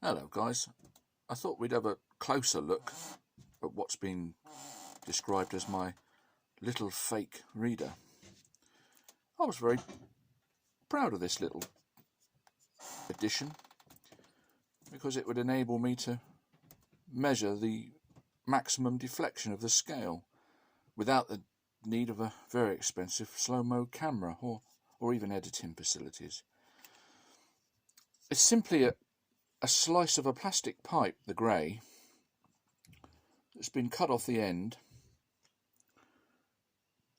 Hello guys, I thought we'd have a closer look at what's been described as my little fake reader. I was very proud of this little addition because it would enable me to measure the maximum deflection of the scale without the need of a very expensive slow-mo camera or even editing facilities. It's simply a slice of a plastic pipe, the grey, that's been cut off the end,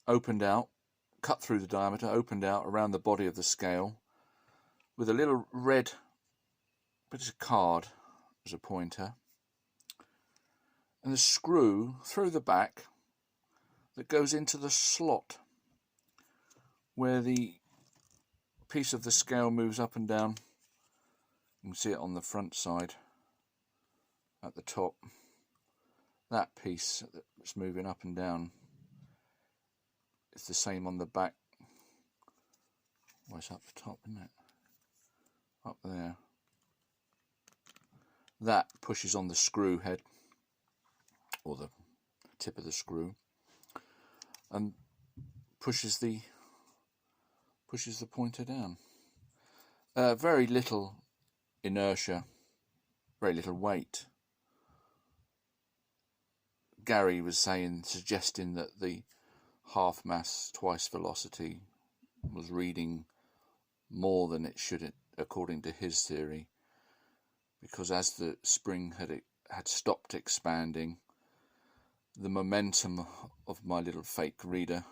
opened out, cut through the diameter, opened out around the body of the scale, with a little red bit of card as a pointer, and a screw through the back that goes into the slot where the piece of the scale moves up and down. You can see it on the front side at the top. That piece that's moving up and down is the same on the back. Well, it's up the top, isn't it? Up there. That pushes on the screw head, or the tip of the screw, and pushes the pointer down. Very little inertia, very little weight. Gary was suggesting that the half mass, twice velocity was reading more than it should, according to his theory, because as the spring had stopped expanding, the momentum of my little fake reader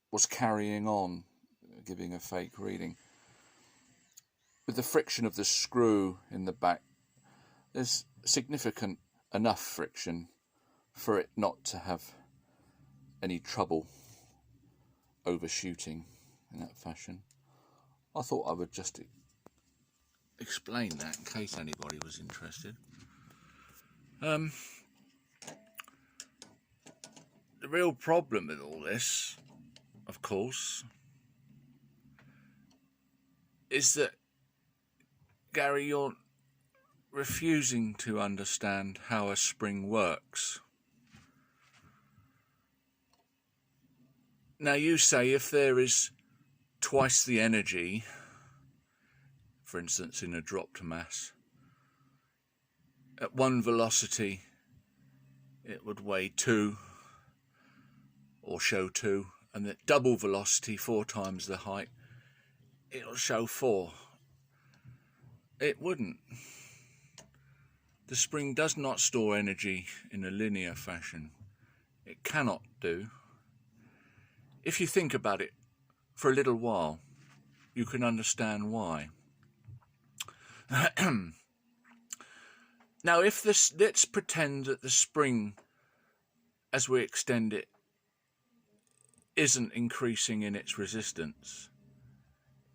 was carrying on, giving a fake reading. With the friction of the screw in the back, there's significant enough friction for it not to have any trouble overshooting in that fashion. I thought I would just explain that in case anybody was interested. The real problem with all this, of course, is that, Gary, you're refusing to understand how a spring works. Now, you say if there is twice the energy, for instance in a dropped mass, at one velocity it would weigh 2 or show 2, and at double velocity, 4 times the height, it'll show 4. It wouldn't. The spring does not store energy in a linear fashion. It cannot do. If you think about it for a little while, you can understand why. Now, let's pretend that the spring, as we extend it, isn't increasing in its resistance.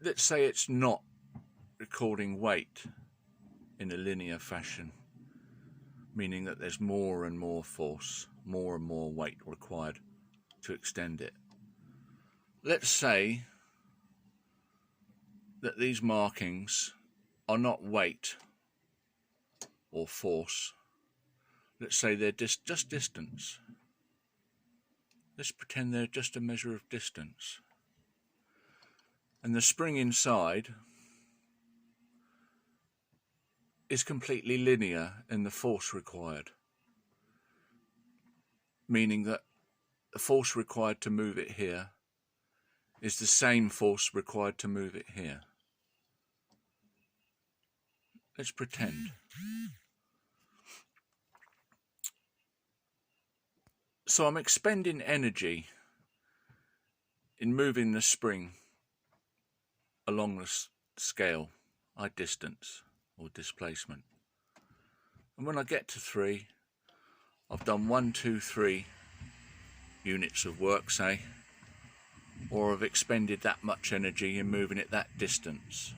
Let's say it's not recording weight in a linear fashion, meaning that there's more and more force, more and more weight required to extend it. Let's say that these markings are not weight or force. Let's say they're just distance. Let's pretend they're just a measure of distance. And the spring inside is completely linear in the force required, meaning that the force required to move it here is the same force required to move it here. Let's pretend. So I'm expending energy in moving the spring along the scale, distance or displacement. And when I get to 3, I've done 1, 2, 3 units of work, say, or I've expended that much energy in moving it that distance.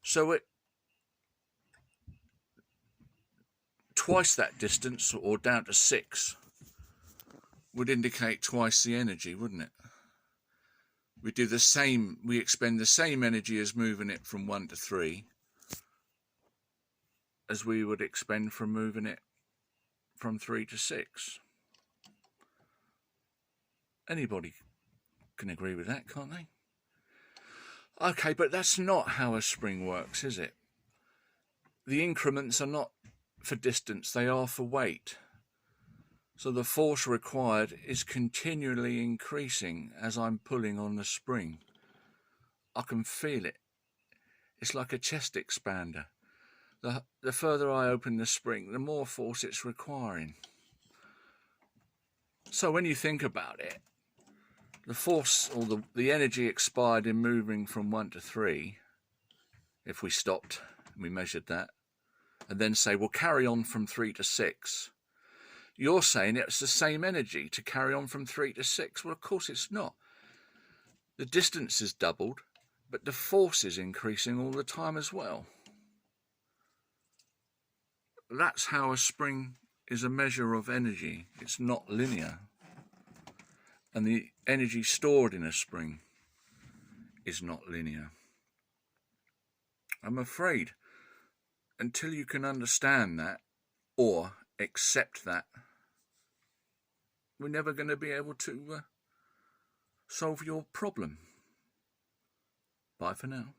So twice that distance, or down to 6, would indicate twice the energy, wouldn't it? we do the same, we expend the same energy as moving it from 1 to 3 as we would expend from moving it from 3 to 6. Anybody can agree with that, can't they? Okay, but that's not how a spring works, is it? The increments are not for distance, they are for weight. So the force required is continually increasing as I'm pulling on the spring. I can feel it. It's like a chest expander. The further I open the spring, the more force it's requiring. So when you think about it, the force or the energy expired in moving from 1 to 3, if we stopped and we measured that, and then say, well, carry on from 3 to 6, you're saying it's the same energy to carry on from 3 to 6. Well, of course it's not. The distance is doubled, but the force is increasing all the time as well. That's how a spring is a measure of energy. It's not linear. And the energy stored in a spring is not linear. I'm afraid until you can understand that or accept that, we're never going to be able to solve your problem. Bye for now.